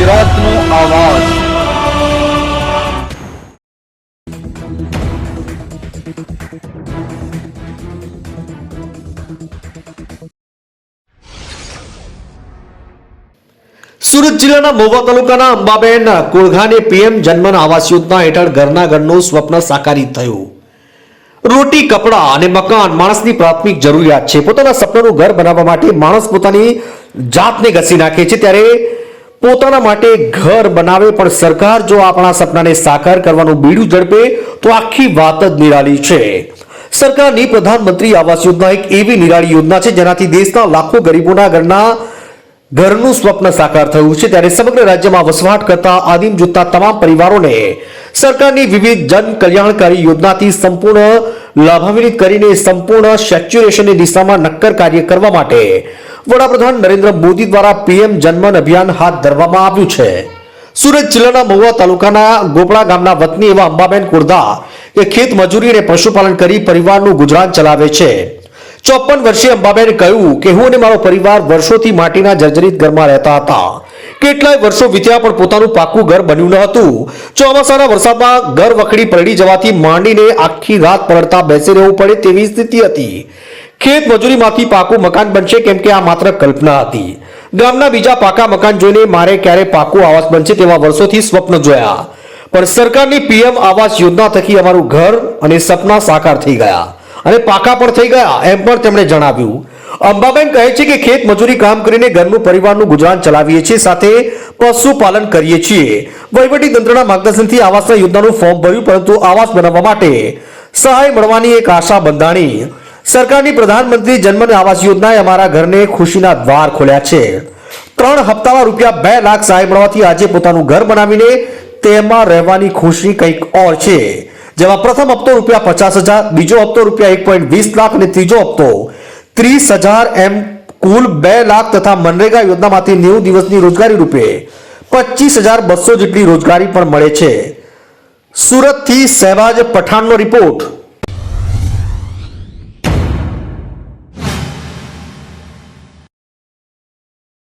ગુજરાતનો આવાજ। સુરત જિલ્લાના મહુવા તાલુકાના અંબાબેન કોળઘાને પીએમ જનમન આવાસ યોજના હેઠળ ઘરના ઘરનું સ્વપ્ન સાકારિત થયું। રોટી, કપડા અને મકાન માણસની પ્રાથમિક જરૂરિયાત છે। પોતાના સપનાનું ઘર બનાવવા માટે માણસ પોતાની જાતને ઘસી નાખે છે, ત્યારે પોતાના માટે ઘર બનાવે પણ સરકાર જો આપણા સપનાને સાકાર કરવાનું બીડું ઝડપે તો આખી વાત જ નિરાળી છે। સરકારની પ્રધાનમંત્રી આવાસ યોજના એક એવી નિરાળી યોજના છે જેનાથી દેશના લાખો ગરીબોના ઘરનું સ્વપ્ન સાકાર થયું છે। ત્યારે સમગ્ર રાજ્યમાં વસવાટ કરતા આદિમ જૂથના તમામ પરિવારોને સરકારની વિવિધ જન કલ્યાણકારી યોજનાથી સંપૂર્ણ લાભાન્વિત કરીને સંપૂર્ણ સેચ્યુરેશનની દિશામાં નક્કર કાર્ય કરવા માટે વડાપ્રધાન નરેન્દ્ર મોદી દ્વારા પીએમ જનમન અભિયાન હાથ ધરવામાં આવ્યું છે। સુરત જિલ્લાના મહુવા તાલુકાના ગોપડા ગામના વતની એવા અંબાબેન કોળઘા એ ખેત મજૂરી અને પશુપાલન કરી પરિવારનું ગુજરાન ચલાવે છે। 54 વર્ષીય અંબાબેને કહ્યું કે હું અને મારો પરિવાર વર્ષોથી માટીના જર્જરિત ઘરમાં રહેતા હતા। કેટલાય વર્ષો વીત્યા પણ પોતાનું પાકું ઘર બન્યું ન હતું। ચોમાસાના વરસાદમાં ઘર વખડી પલળી જવાથી માંડીને આખી રાત પલળતા બેસી રહેવું પડે તેવી સ્થિતિ હતી। ખેત મજૂરીમાંથી પાકું મકાન બનશે કેમ કે આ માત્ર કલ્પના હતી। ગામના બીજા પાકા મકાન જોઈને મારે ક્યારે પાકું આવાસ બનશે તેવા વર્ષોથી સ્વપ્ન જોયા, પણ સરકારની પીએમ આવાસ યોજના થકી અમારું ઘર અને સપના સાકાર થઈ ગયા અને પાકા પણ થઈ ગયા એમ પણ તેમણે જણાવ્યું। અંબાબેન કહે છે કે ખેત મજૂરી કામ કરીને ઘરનું પરિવારનું ગુજરાન ચલાવીએ છીએ, સાથે પશુપાલન કરીએ છીએ। વહીવટી તંત્રના માર્ગદર્શનથી આવાસના યોજનાનું ફોર્મ ભર્યું, પરંતુ આવાસ બનાવવા માટે સહાય મળવાની એક આશા બંધાણી। સરકારની પ્રધાનમંત્રી જનમન આવાસ યોજનાએ અમારા ઘરને ખુશીના દ્વાર ખોલ્યા છે। 3 હપ્તામાં રૂપિયા 2 લાખ સહાય મળવાથી આજે પોતાનું ઘર બનાવીને તેમાં રહેવાની ખુશી કંઈક ઓર છે, જેમાં પ્રથમ હપ્તો રૂપિયા 50,000, બીજો હપ્તો રૂપિયા 1.20 લાખ અને ત્રીજો હપ્તો 30,000 એમ કુલ 2 લાખ તથા મનરેગા યોજનામાંથી 90 દિવસની રોજગારી રૂપે 25,200 જેટલી રોજગારી પણ મળે છે। સુરતથી શહેબાજ પઠાણનો રિપોર્ટ।